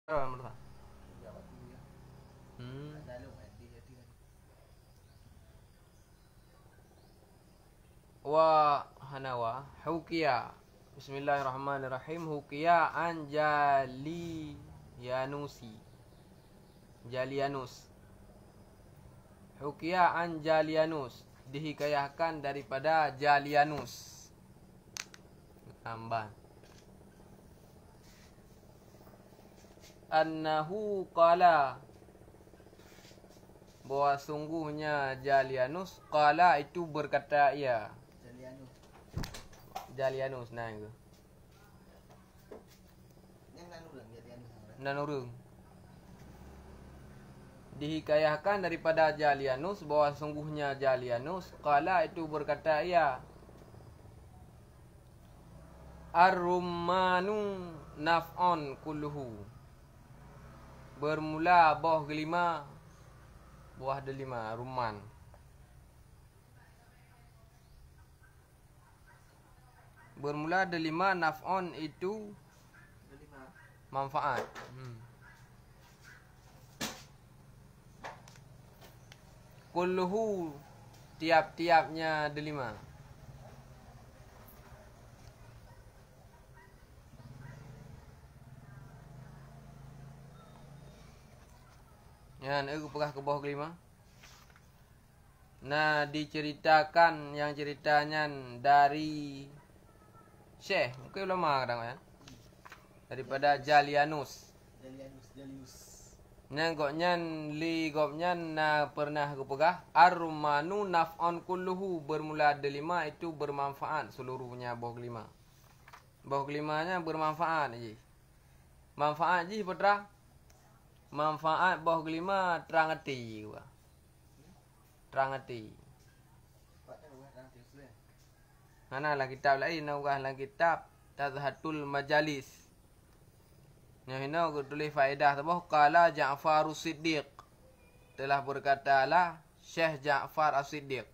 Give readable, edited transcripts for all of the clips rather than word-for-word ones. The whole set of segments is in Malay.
Menurut wa hanawa hukiya. Bismillahirrahmanirrahim. Hukiya an Jalianusi. Jalianus. Hukiya an Jalianus, dihikayahkan daripada Jalianus. Tambah. Annahu qala, bahwa sungguhnya Jalianus qala itu berkata ia. Jalianus nah itu. Nanurung. Dihikayahkan daripada Jalianus bahwa sungguhnya Jalianus qala itu berkata ia. Ar-rummanu naf'on kulluhu. Bermula buah kelima, buah delima, rumman. Bermula delima, naf'on itu manfaat. Kulluhu, tiap-tiapnya delima. Yang aku pegah ke bawah kelima. Nah, diceritakan yang ceritanya dari Syekh, mungkin ulama kadang ya. Daripada Jalianus. Nengoknya li gopnya na pernah aku pegah ar-rumanu naf'on kulluhu, bermula delima itu bermanfaat seluruhnya bawah kelima. Bawah kelimanya bermanfaat je. Manfaat je putra. Manfaat bawah kelima terang hati gua. Terang hati. Mana lah kitab lain, nak lah kitab Tazhatul Majalis. Yang ini aku tulis faedah tabah qala Ja'far As-Siddiq. Telah berkatalah Syekh Ja'far As-Siddiq.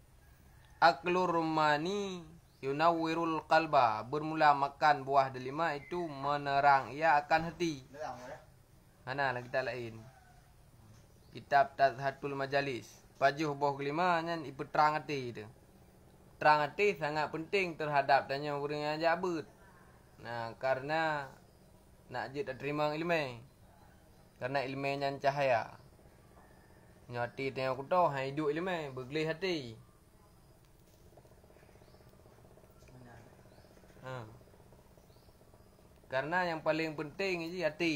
Aklur rumani yunawwirul qalba. Bermula makan buah delima itu menerang ia akan hati. Mana lah kitab lain. Kitab Tazhatul Majalis. Pajuh buah kelima kan ibu terang hati tu. Terang hati sangat penting terhadap tanya orang yang jabut. Nah, karena nak je tak terima ilmu. Karena ilmu yang cahaya. Nyati tengok aku tahu hai hidup ilmu, bergelih hati. Karena yang paling penting je hati.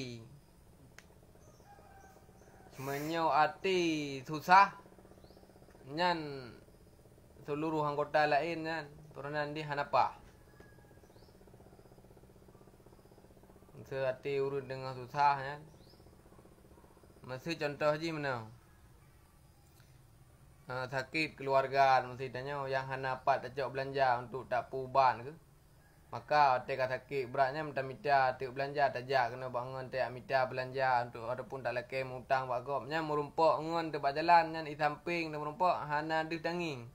Semuanya hati susah. Nyan seluruh anggota lain kan turunan di hanapah. Sehati urut dengan susah kan. Mesti contoh je mana. Sakit keluarga mesti tanya yang hanapat tak cok belanja untuk tak puban ke. Maka teka sakit beratnya minta tak belanja tajak kena bangun tak minta belanja untuk adapun tak laki mutang bagopnya merumpok ngon tempat jalan kan di samping dan merumpok hana di tanging.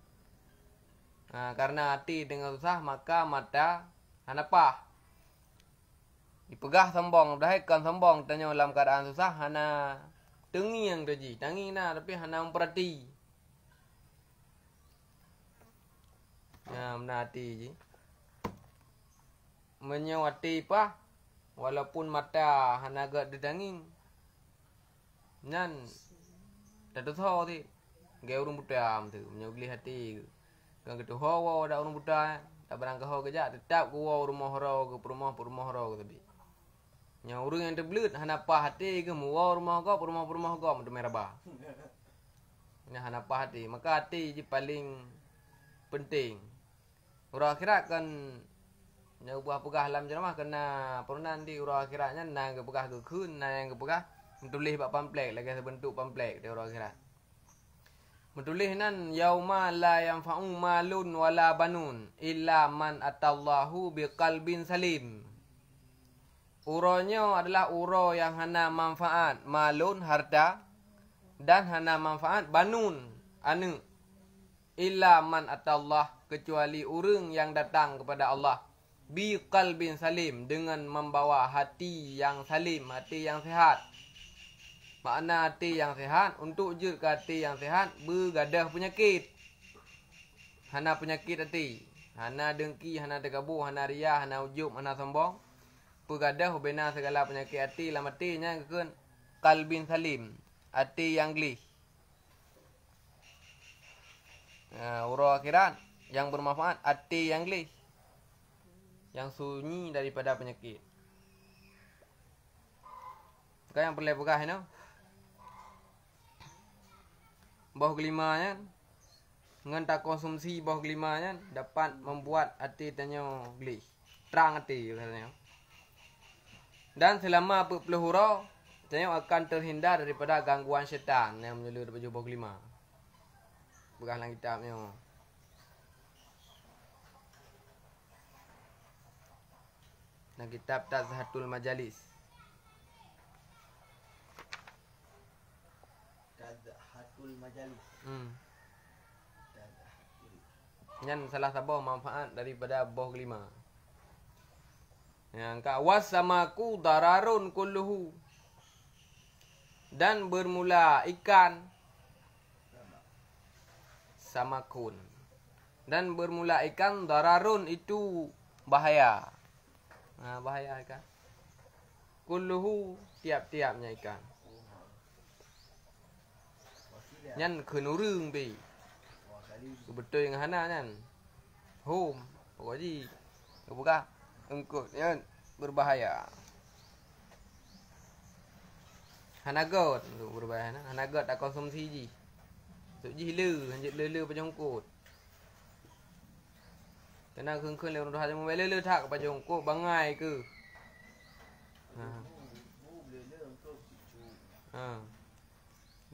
Karena hati dengan susah maka mata hanapah. Dipegah sombong, berdahkan sombong tanya dalam keadaan susah hana tengi yang doji, tangi nah tapi hana memperhati. Ya, benar hati je. Menyawati pah walaupun mata hana agak didanging. Nan tak tahu ti. Gaya urung buta tu, menyogli hati. Kan gitu hawa ada urung buta, tak barang ke hawa kerja tetap ku rumah ro ke rumah ro tapi. Nya urung yang terbelut hana pah hati ke muwa rumah kau rumah kau mesti merabah. Nya hana pah hati, maka hati je paling penting. Urang akhirat kan nya buah pegah dalam ceramah kena perunan di urang akhiratnya nang ke pegah ke kun nang yang ke pegah menulis bab pamflet lagi sebentuk pamflet di urang akhirat. Menulis nan yauma la yanfa'u malun wala banun illa man atallahu biqalbin salim. Uronya adalah uro yang hana manfaat malun harta dan hana manfaat banun anu illa man atallah, kecuali orang yang datang kepada Allah bi qalbin salim, dengan membawa hati yang salim, hati yang sehat. Makna hati yang sehat, untuk je ke hati yang sehat bergadah penyakit. Hana penyakit hati, hana dengki, hana terkabur, hana riya, hana ujub, hana sombong. Bergadah bina segala penyakit hati. Dalam hatinya kekan kalbin salim, hati yang gelih. Huruf akhirat yang bermanfaat, hati yang gelih, yang sunyi daripada penyakit. Kan yang perlu pegah ni. Bawah kelimanya, dengan tak konsumsi bawah kelimanya dapat membuat hati tanya gelih, terang hati katanya. Dan selama 40 huruf, tanya akan terhindar daripada gangguan syaitan yang menyelur daripada bawah kelima. Pegahlah kitabnya. Dan kitab Tazhatul Majalis. Tazhatul Majalis. Yang salah satu manfaat daripada bawah kelima. Yang kawas samaku dararun kulluhu. Dan bermula ikan samakun. Dan bermula ikan dararun itu bahaya. Bahaya ikan. Kulluhu tiap-tiapnya ikan. Nyan kenurung bi. Betul yang hana kan. Home. Pokoknya buka engkut ya berbahaya. Hanagot berbahaya. Hanagot tak konsumsi ji. Ji le, hanjit le pajongkut. Kena keun-keun le orang dah mobile le tak pajongkut bangai ke.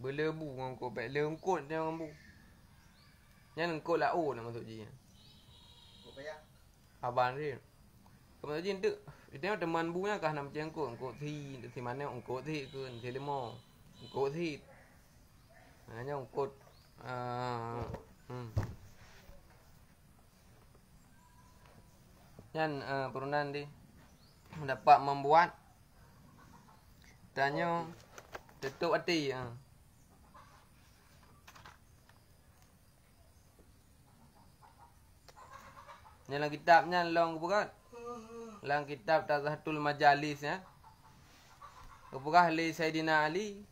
Belebu ngongkut baik le engkut dia ngambu. Yang engkut lau nak masuk ji. Kau payah. Abang dia. Kemudian ji tu, dia teman bunya kah nak macam engkut thi mana engkut thi ke thi lemo. Engkut thi. Hanya engkut Yan perunan di dapat membuat tanya tutup hati. Dalam kitabnya long bukan. Dalam kitab Tazhatul Majalis ya. Bukan li Sayyidina Ali.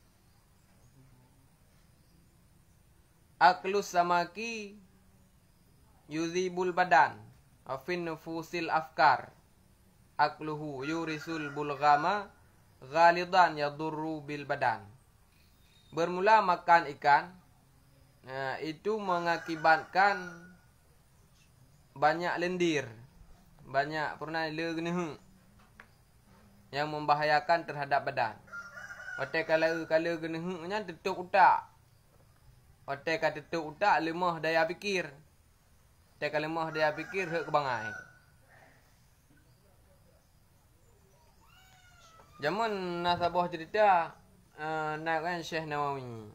Aklus samaki yuzibul badan. Afin nufusil afkar. Akluhu yurisul bulghama ghalidan yadurru bil badan. Bermula makan ikan itu mengakibatkan banyak lendir, banyak pernah le yang membahayakan terhadap badan. Otak kalau genehu nya tutup utak. Otak kata tutup utak lemah daya fikir. Otak lemah daya fikir hak kebangai. Zaman nasabah cerita nak kan Syekh Nawawi.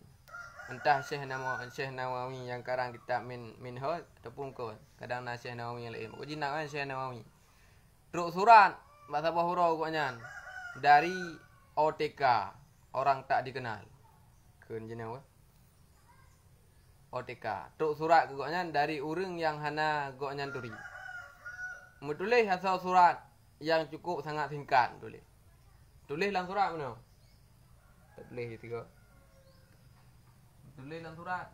Entah Syekh Nawawi yang karang kitab Minhaj ataupun kau kadang nak Syekh Nawawi yang lain. Pokoknya nak kan Syekh Nawawi. Truk surat bahasa Bahura pokoknya dari OTK, orang tak dikenal. Keun jenau OTK. Truk surat pokoknya dari orang yang hana goknya turi. Menulis asal surat yang cukup sangat singkat tulis. Tulis dalam surat mana? Tak tulis tiga. Tulis dalam surat.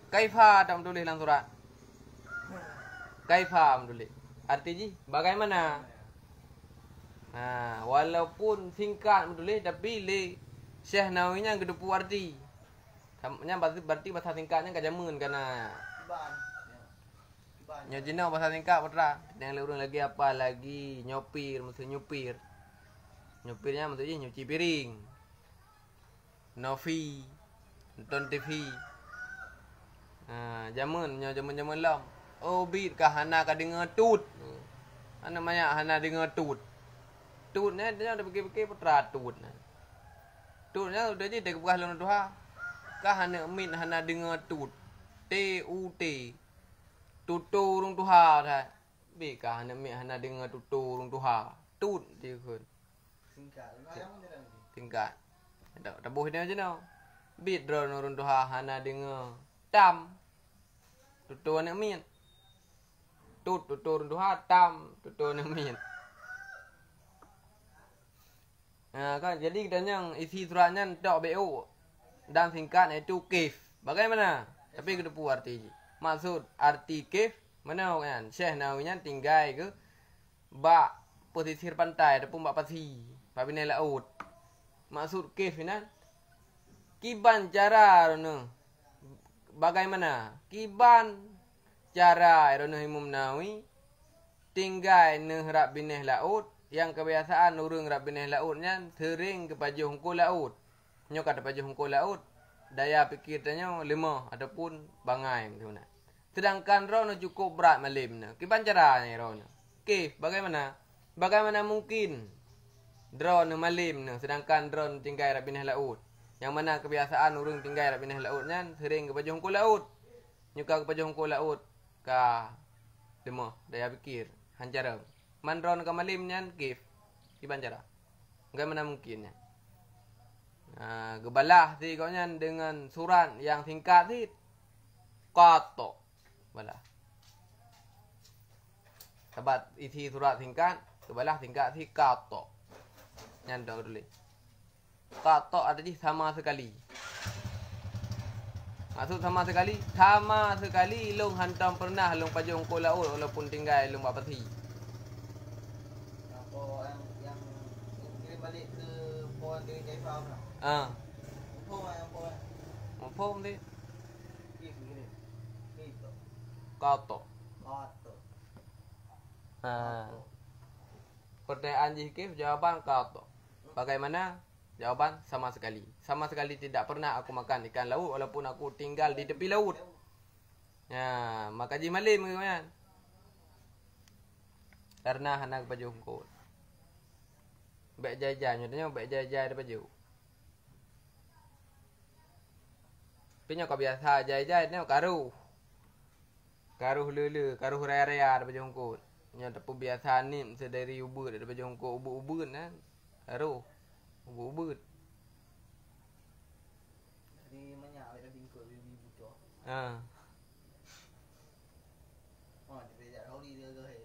Kaifa tak tulis dalam surat. Kaifa tulis. Artinya bagaimana? Walaupun singkat tulis tapi le Syekh Nawawi nya gedepu arti. Nya berarti bahasa singkatnya kajamun kana. Nya jenau bahasa singkat putra. Yang orang lagi apa lagi nyopir, maksud nyupir. Nyupirnya maksudnya nyuci piring. Novi, nonton TV. Jamun lam. Oh bit kah hana ka dengar tut. Ana maya hana dengar tut. Tutnya dia ada fikir-fikir putra tut. Tutnya udah je dekat bekas lawan Tuhan. Kah hana min hana dengar tut. T U T. tutu urung tuha dah. Bika hana mi hana dengar tutu urung tuha. Tut dia kun. Singkat. Ayam mana dah ni? Tingkat. Tak tabuh dia je now. Bit drone urung tuha hana dengar. Tam. Tutu anak min. Tut tutu urung tuha tam tutu anak min. Kan jadi katanya isi suratnya tak BO dan singkatnya itu kif. Bagaimana? Tapi kita pu arti. Maksud arti kif mana kan? Syekh Nawawinya tinggal ke bak pesisir pantai ataupun bak pasir, bak pinai laut. Maksud kif ni kiban cara rono. Bagaimana? Kiban cara rono Imam Nawawi tinggal nehrap bineh laut yang kebiasaan urang rap bineh lautnya sering ke pajuh hungkul laut. Nyo kata pajuh hungkul laut, daya fikir tanya lemah ataupun bangai macam mana. Sedangkan rono cukup berat malimnya. Kiban caranya rono? Okey, bagaimana? Bagaimana mungkin drone malimnya sedangkan drone tinggal rap bineh laut? Yang mana kebiasaan urang tinggal rap bineh lautnya sering ke pajuh hungkul laut. Nyuka ke pajuh hungkul laut ka lemah daya fikir hancara. Mandron ke malimnya kif. Kiban cara? Bagaimana mungkinnya? Gebalah si kaunya dengan surat yang singkat si kato. Balah. Sabat isi surat singkat, gebalah singkat si kato. Nyandok dulu. Kato artinya sama sekali. Maksud sama sekali? Sama sekali long hantam pernah long pajong ko laut walaupun tinggal long bapati. Yang kirim balik ke pohon dari Jaifah pula. Pohon yang pohon. Mampum dia. Kif kirim. Itu. Kato. Kato. Pertanyaan jikif jawaban kato. Bagaimana? Jawaban sama sekali. Sama sekali tidak pernah aku makan ikan laut walaupun aku tinggal di tepi laut. Ya, maka ji malim kan. Karena anak baju hungkul. Baik jajan, nyatanya baik jajan ada baju. Pinya kau biasa jajan ni karuh. Karuh lele, karuh raya-raya ada baju hungkul. Nyata pun biasa ni sedari ubud ada baju hungkul, ubud-ubud kan. Karuh. Ubud. Jadi banyak ada bingkut lebih butuh. Oh, dia tak tahu dia ke hai.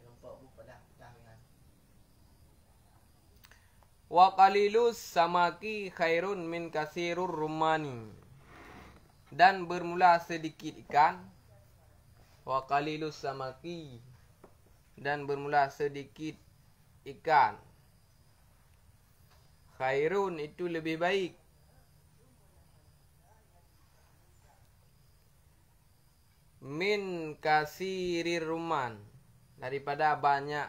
Nampak buka dah dengan. Wa qalilus samaki khairun min kasirur rumani. Dan bermula sedikit ikan. Wa qalilus samaki. Dan bermula sedikit ikan. Khairun itu lebih baik. Min kasirir ruman. Daripada banyak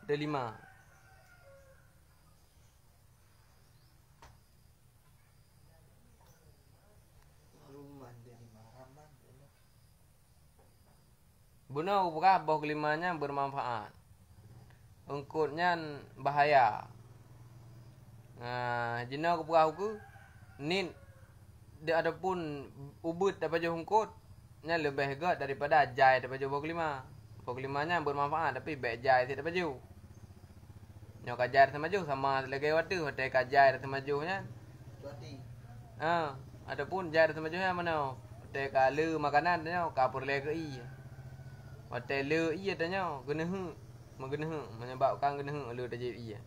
delima. Ruman delima raman. Bunuh bukan bau kelimanya bermanfaat. Ungkutnya bahaya. Jina aku buka aku ni dia ada pun ubud dapat je hungkut nya lebih hegat daripada jai dapat je boklima. Boklimanya bermanfaat tapi baik jai tidak dapat je. Nyo kajar sama je sama lagi waktu hotel kajar sama je nya. Cuati. Ada pun jai sama je mana hotel kala makanan nya kapur lagi i. Hotel le i tanya gena hu. Magena hu menyebabkan gena hu le je i.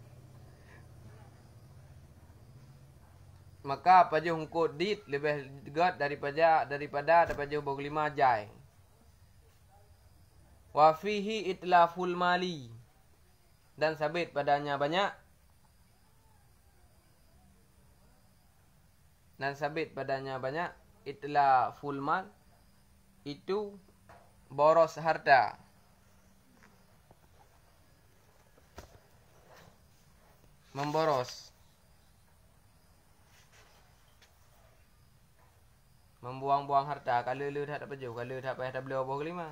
Maka paju hungkut dit lebih dekat daripada paju boklima jai. Wa fihi itlaful mali. Dan sabit padanya banyak. Dan sabit padanya banyak. Itlaful mal. Itu boros harta. Memboros. Membuang-buang harta. Kalau lu tak dapat jauh. Kalau tak payah tak beli abah kelima.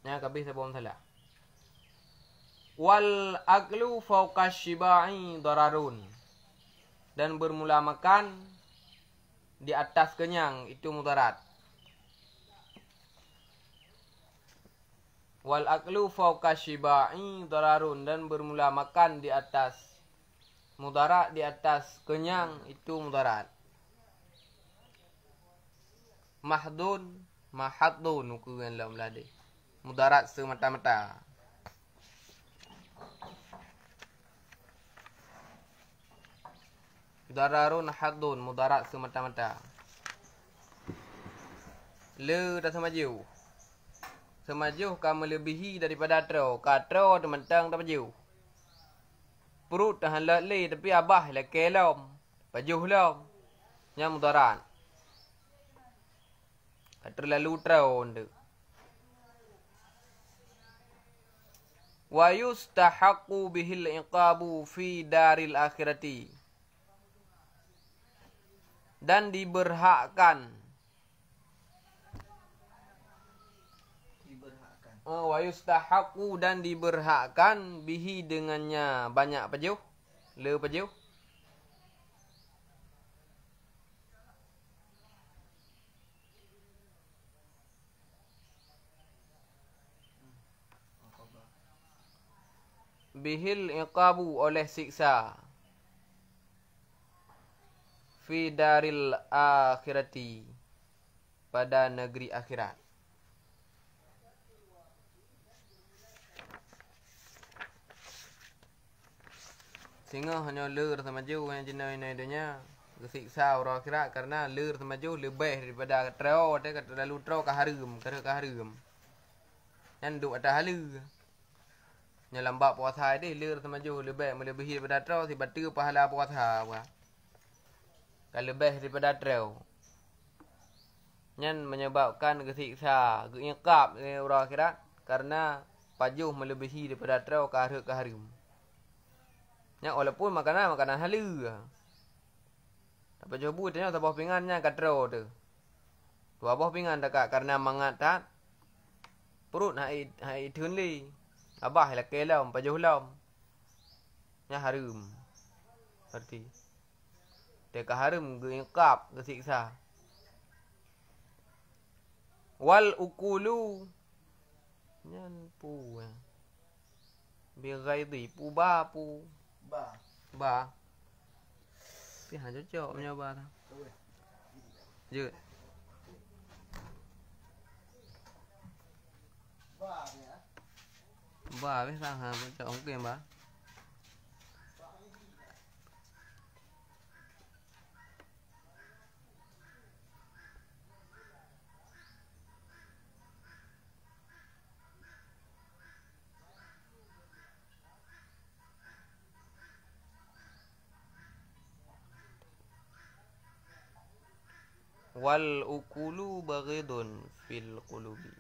Ya, kabis sebelum salah. Wal aklu fawqa syiba'i dararun. Dan bermula makan di atas kenyang itu mudarat. Wal aklu fawqa syiba'i dararun. Dan bermula makan di atas mudarat, di atas kenyang itu mudarat. Mahdun, mahaddun ukuran dalam ladih. Mudarat semata-mata. Dararun haddun, mudarat semata-mata. Le dah semaju. Semaju kamu melebihi daripada tro. Katro tementang tak maju. Perut tahan le tapi abah le kelom. Pajuh lom. Nya mudarat. Terlalu tro ndu. Wa yustahaqqu bihil iqabu fi daril akhirati. Dan diberhakkan. Wa yustahaqqu dan diberhakkan bihi dengannya banyak pejuh. Le pejuh. Bihil iqabu oleh siksa. Fi daril akhirati. Pada negeri akhirat. Sehingga hanya lur semaju yang jenis ini adanya. Siksa orang akhirat karena lur semaju lebih daripada trao. Dia kata lalu trao kaharum. Kata kaharum. Yang duduk atas halu. Yang lambat puasa dia lur semaju lebih melebihi daripada trao. Sebab tu pahala puasa. Kalau lebih daripada trau. Yang menyebabkan kesiksa, keingkap orang akhirat. Karena pajuh melebihi daripada trau kahar-kaharum. Yang walaupun makanan halu. Tak pajuh bu tanya tak buah pingannya kat trau tu. Dua buah pingan dekat karena mangatat. Perut hai tunli. Abah lah kelam, pajuh lam. Yang harum. Berarti. Dia keharum, keingkap, kesiksa. Wal ukulu. Nyan pu. Bighaidhi. Pu ba pu. Ba. Pihan cocok punya ba tu. Jut. Ba biết sao hả? Cocok mungkin ba. Wal ukulu baghidun fil qulubi.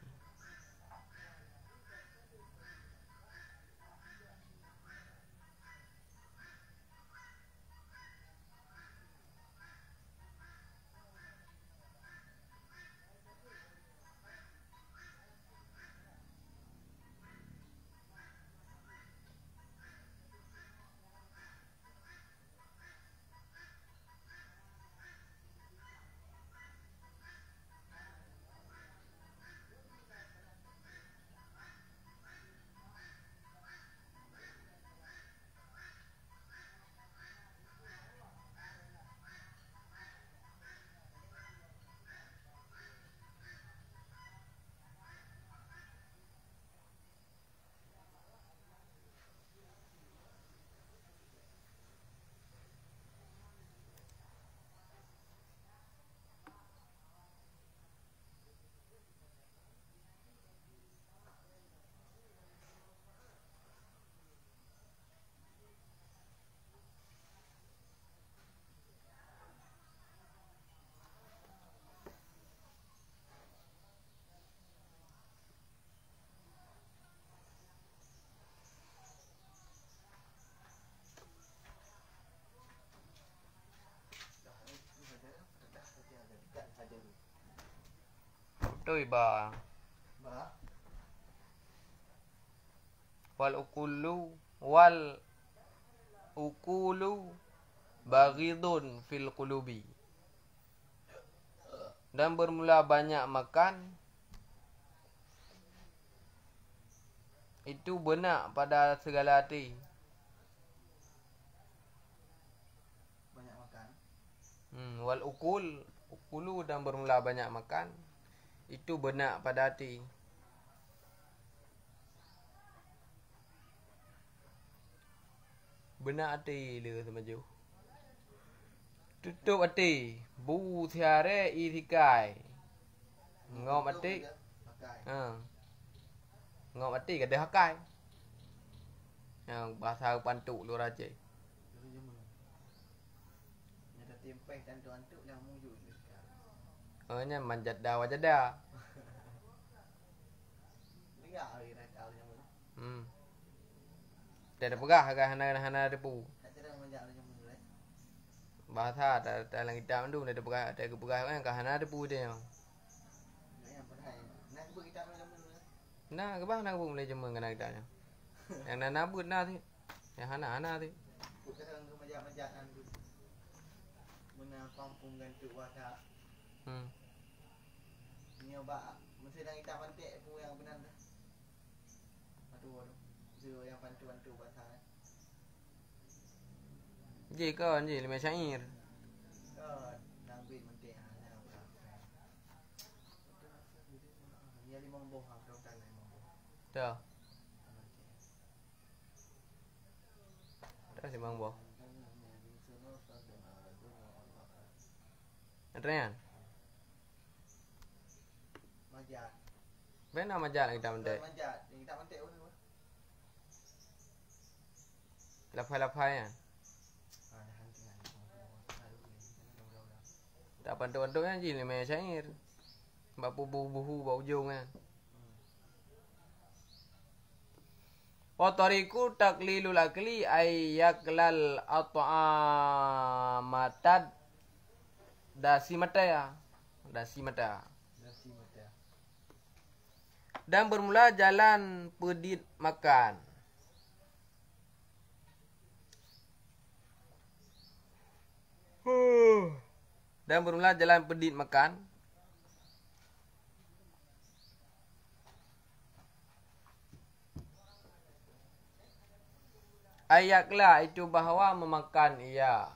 Đôi bà. wal ukulu baghidun fil qulubi. Dan bermula banyak makan itu benak pada segala hati. Banyak makan. Wal ukulu dan bermula banyak makan itu benak pada hati. Benak hati dia semaju. Tutup hati, bu tiare itikai. Ngom hati. Ngom hati kada hakai. Yang bahasa pantuk lu raja. Nyata tempeh dan tuantuk yang mujud dekat. Nya manjat dah wajah dah. Lihat hari nakal yang mana. Dia pegah hana depu. Tak cerita manjat yang mana. Bahasa dalam kitab tu dia pegah ada kepegah kan hana depu dia. Yang pernah nak kita yang mana. Nah, kebah nak boleh jemeng kena kitabnya. Yang nak nabut nah tu. Yang hana tu. Bukan manjat tu. Mana kampung gantuk watak. Nyoba mesti dah kita pantik pun yang benar dah. Aduh. Zero yang pantu bahasa. Je kan je lima syair. Kan nabi mentik hana apa. Dia 5 buah kalau tak 5 buah. Dah. Dah si bang boh. Adrian. Majat. Bena majak kita mentek. Majat. Kita mentek pun. Lapai-lapai kan. Tak pantuk-pantuk kan je lima syair. Sebab buhu-buhu bau ujung kan. Wa tariku taklilul akli ayyaklal at'amatad dasi mata. Dan bermula jalan pedit makan. Dan bermula jalan pedit makan. Ayaklah itu bahawa memakan ia.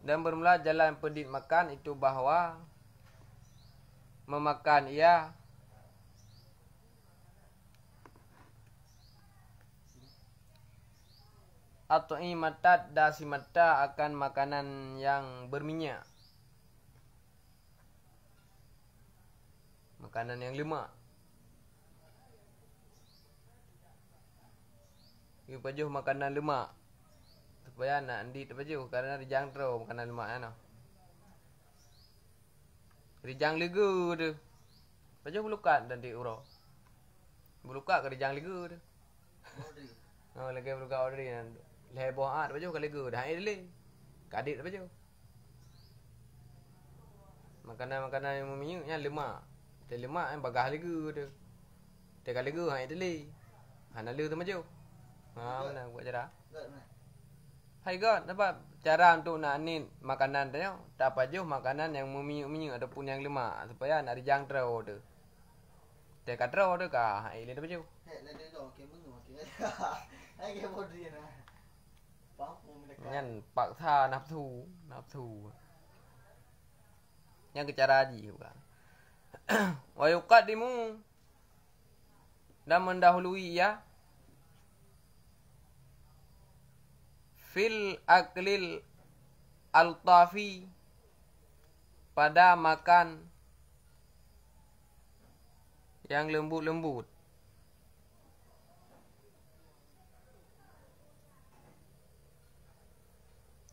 Dan bermula jalan pedit makan itu bahawa memakan ia. Atau imatat dasimata akan makanan yang berminyak. Makanan yang lemak. Ia pajuh makanan lemak. Supaya nak andi terpajuh kerana rijang terus makanan lemak kan. Rijang lega tu. Pajuh belukat dan di urau. Belukat ke rijang lega tu. Oh lagi belukat orderi kan. Leher buah pajuh ke lega dah air le. Kadik pajuh. Makanan-makanan yang berminyak lemak. Dia lemak kan bagah lega tu. Dia kan lega hang idli. Hana le tu maju. Mana buat cara? Hai God, dapat cara untuk nak ni makanan tu tak pajuh makanan yang berminyak ataupun yang lemak supaya nak rijang terus tu. Dia kat terus tu kah? Hai le tu pajuh. Hei, le tu okey mengu okey. Hai ke bodi nah. Nyan paksa nafsu. Yang ke cara haji bukan. Wa yuqaddimu dan mendahului ia fil aklil altafi pada makan yang lembut-lembut.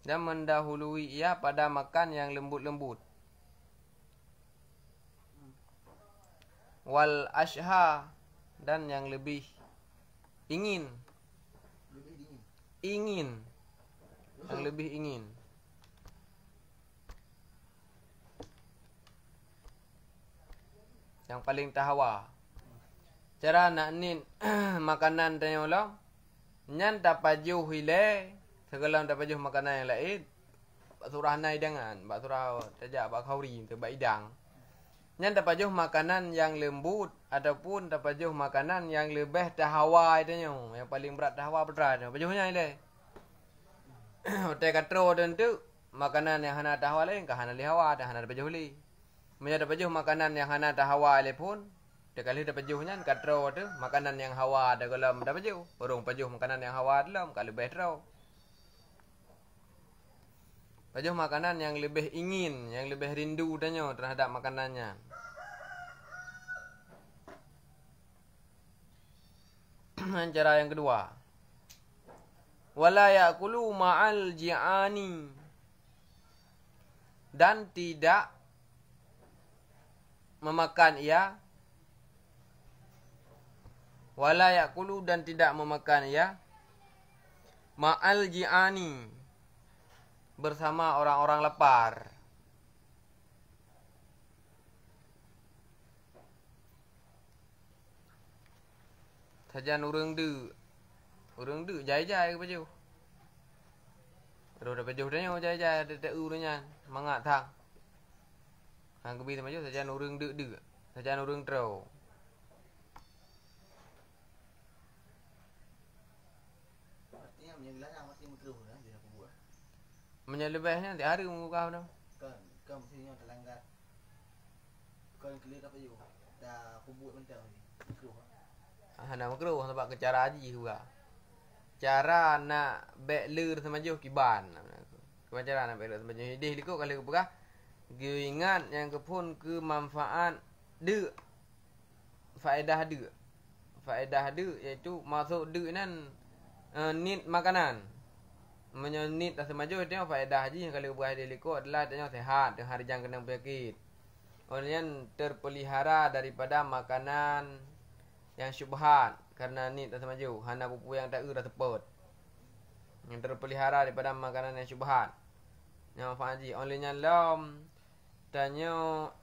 Dan mendahului ia pada makan yang lembut-lembut. Wal ashha dan yang lebih ingin. Yang lebih ingin. Yang paling tahawa. Cara nak nit makanan tanya ulang. Nyan tak pajuh hile. Segala tak pajuh makanan yang lain. Bak surah nai dengan. Bak surah tajak bak khauri. Bak idang. Nyan tak pajuh makanan yang lembut. Ataupun tak pajuh makanan yang lebih tahawa tanya. Yang paling berat tahawa berat. Pajuhnya hile. Hotel katro tentu. Makanan yang hana tahawa lain. Kah hana lihawa. Dan hana pajuh li. Menyada pajuh makanan yang hana tahawa le pun dekali da pajuhnya katro tu makanan yang hawa da dalam da pajuh urung pajuh makanan yang hawa dalam kalau betro pajuh makanan yang lebih ingin yang lebih rindu danyo terhadap makanannya. Cara yang kedua, wala ya'kulu ma'al ji'ani, dan tidak memakan ia, wala ya'kulu, dan tidak memakan ia, ma'al ji'ani, bersama orang-orang lapar. Sajan urang de jai-jai ke pajuh. Ro da pajuh danyo jai-jai de urangnya mangat thang. Hang kebi maju sajan urang de sajan urang tro. Artinya menyebelah mesti mengkeruh lah dia aku buat. Menyelebihnya tiap hari muka dah. Kan mestinya terlanggar. Kau clear apa you? Dah aku buat mentang ni. Keruh. Hana makruh sebab ke cara haji juga. Cara nak bek ler semajuh kiban. Keban cara nak bek ler semajuh hidih likut kalau ke pegah. Ge ingat yang ke pun ke manfaat de. Faedah de. Faedah de iaitu masuk de nan nit makanan. Menyenit tak semajuh tengok faedah haji kalau ke pegah hidih likut adalah tengok sehat dan hari jang kena penyakit. Orangnya terpelihara daripada makanan yang syubhat karena ni tak semaju hana pupu yang tak dah tepot yang terpelihara daripada makanan yang syubhat yang manfaat haji olehnya lam tanya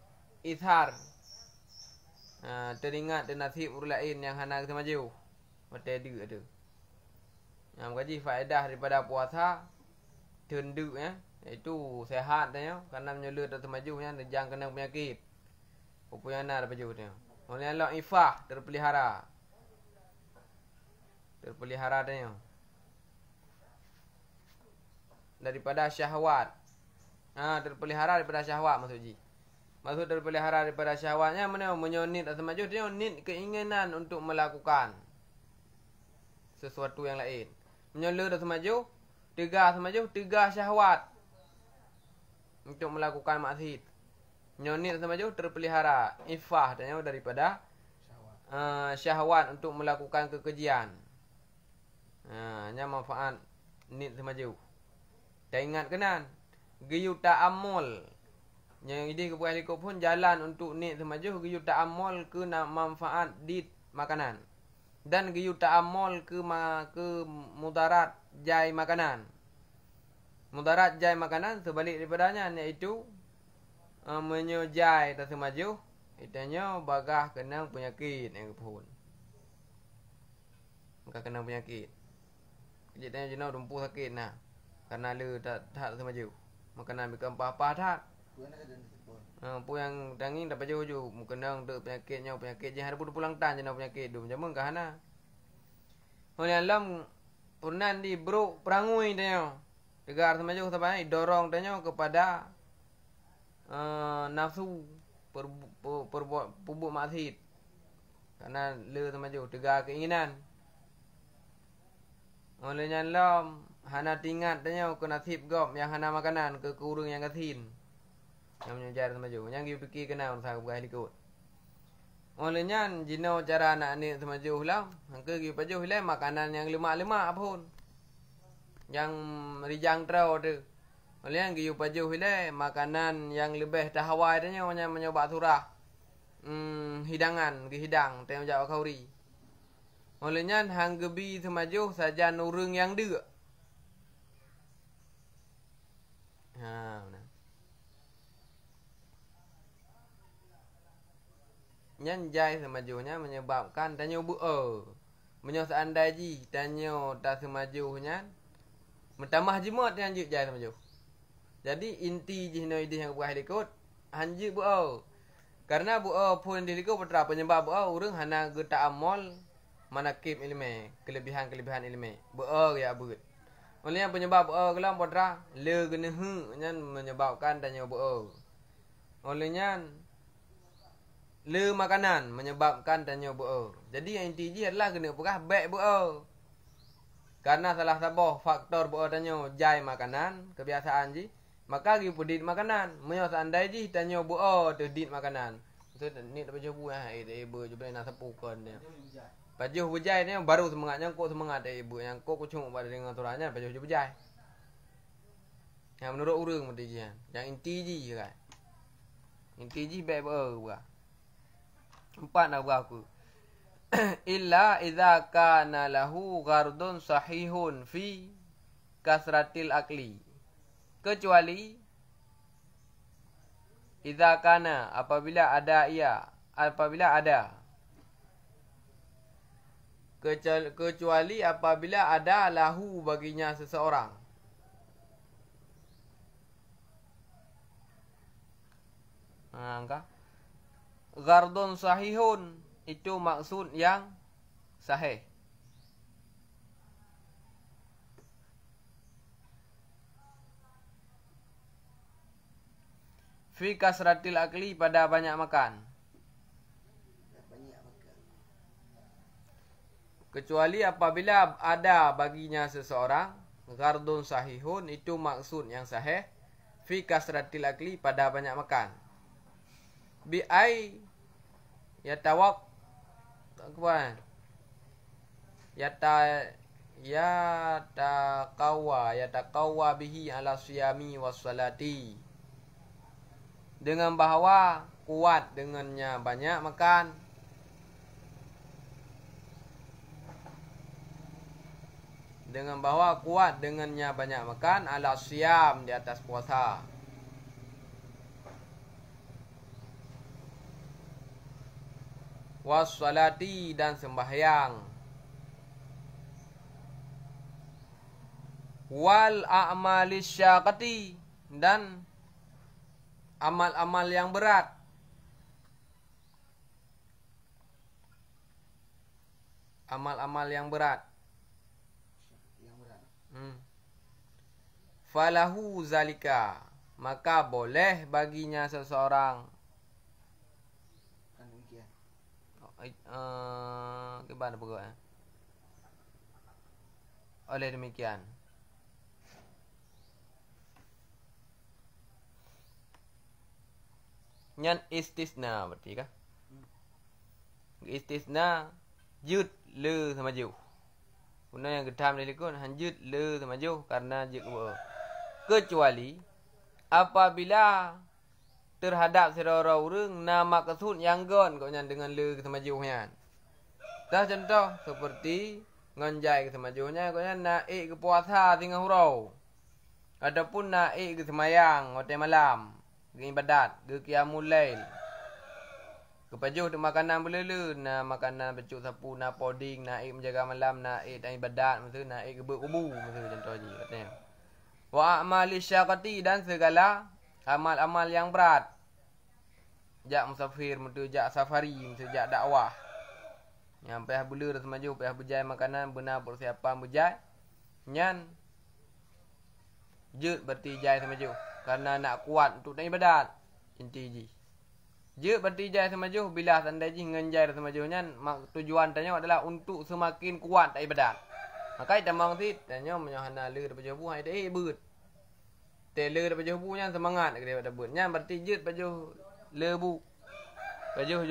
ithar teringat dan nasib orang lain yang hana semaju mata ada yang gaji faedah daripada puasa tendu iaitu sehat tanya karena menyelur tak semaju nya jang kena penyakit pupu yang ada baju tanya. Oleh Allah ifah terpelihara. Terpelihara tanya. Daripada syahwat. Terpelihara daripada syahwat maksud ji. Maksud terpelihara daripada syahwatnya mana menyonit atau maju dia nit keinginan untuk melakukan sesuatu yang lain. Menyolor atau maju, tegah atau maju, tegah syahwat untuk melakukan maksiat. Nyonit sama jauh terpelihara ifah dan daripada syahwat untuk melakukan kekejian. Nya manfaat nit sama jauh. Dan ingat kenan giyu ta'ammul. Yang ini kebuah likut pun jalan untuk nit sama jauh giyu ta'ammul ke manfaat di makanan. Dan giyu ta'ammul ke mudarat jai makanan. Mudarat jai makanan sebalik daripadanya iaitu menyujai tak semaju itanya bagah kena penyakit yang pun maka kena penyakit kejit tanya jenau rumpuh sakit nah karena le tak semaju makanan bikin apa-apa tak pu yang danging dapat jauh kena untuk penyakitnya penyakit je ada pulang tan jenau penyakit du macam kah nah oleh alam purnan di bro perangui tanya tegar semaju sampai dorong tanya kepada nafsu perbuat pubuk maksiat karena le semaju tegar keinginan olehnya lam hana tingat tanya ke nasib gop yang hana makanan ke kurung yang kasin yang menyejar semaju yang you fikir kena usaha buah likut olehnya jino cara anak ni semaju lam hangke gi pajuh le makanan yang lemak-lemak pun yang rijang trau tu. Oleh yang giyu pajuh ile makanan yang lebih tahawa adanya menyoba surah hidangan ke hidang tengok jawab khauri. Olehnya hang gebi semaju saja nurung yang de. nyan jai semajunya menyebabkan tanyo menyo seandai ji tanyo tak semajunya mentamah jemot yang juk jai semaju. Jadi inti ji no ide yang buah likut hanji karena pun dilikut putra penyebab urang hana geta amol manakib ilmu kelebihan ilmu ya abut. Oleh yang penyebab kelam putra le genehu nyan menyebabkan tanyo olehnya le makanan menyebabkan tanyo Jadi yang inti ji adalah kena pekah baik karena salah satu faktor tanyo jai makanan kebiasaan ji maka gi pudit makanan menyo seandai ji tanyo terdit makanan tu ni tak baju ibu je boleh nak sepukan dia baju bujai ni baru semangatnya kok semangat ibu yang kok kucung pada dengan turanya baju bujai yang menurut urang mesti ji yang inti ji kan inti ji baik buah empat nak buah aku illa idza kana lahu ghardun sahihun fi kasratil akli kecuali idza kana apabila ada kecuali apabila ada lahu baginya seseorang angka ghardun sahihun itu maksud yang sahih. Fi kasratil akli pada banyak makan. Kecuali apabila ada baginya seseorang ghardun sahihun itu maksud yang sahih. Fi kasratil akli pada banyak makan. Bi ai yatawak apa? Yataqawwa bihi ala siyami wassalati. Dengan bahawa kuat dengannya banyak makan. Dengan bahawa kuat dengannya banyak makan ala siyam di atas puasa. Wassalati dan sembahyang. Wal a'malis syaqati dan amal-amal yang berat. Amal-amal yang berat. Falahu zalika, maka boleh baginya seseorang gimana pokoknya oleh demikian nyan istisna berarti kah istisna jut le sama jauh guna yang gedam dari kun hanjut le sama jauh karena jut kecuali apabila terhadap saudara urang nama kesud yang gon kau nyan dengan le kesemajuhnya. Dah contoh seperti ngonjai kesemajuhnya kau nyan naik ke puasa tinggal hurau. Adapun naik ke semayang hotel malam, ke ibadat, ke qiyamul lail. Kepajuh tu makanan belele, na makanan becuk sapu, na poding, naik menjaga malam, naik dan ibadat, maksud naik ke berkubu, maksud contoh je katanya. Wa a'mali syaqati dan segala amal-amal yang berat. Jak musafir, jak safari, jak dakwah. Yang payah bela dah semaju, payah berjaya makanan, benar persiapan berjaya. Nyan jut berarti jaya semaju. Karena nak kuat untuk nak ibadat. Inti ji. Jut berarti jaya semaju bila tanda ji ngenjai semaju. Nyan tujuan tanya adalah untuk semakin kuat tak ibadat. Maka kita mahu sit, tanya menyohana le daripada buah, ada beut. Taylor baju bunya semangat dia pada buat. Nya berarti jut baju lebu. Baju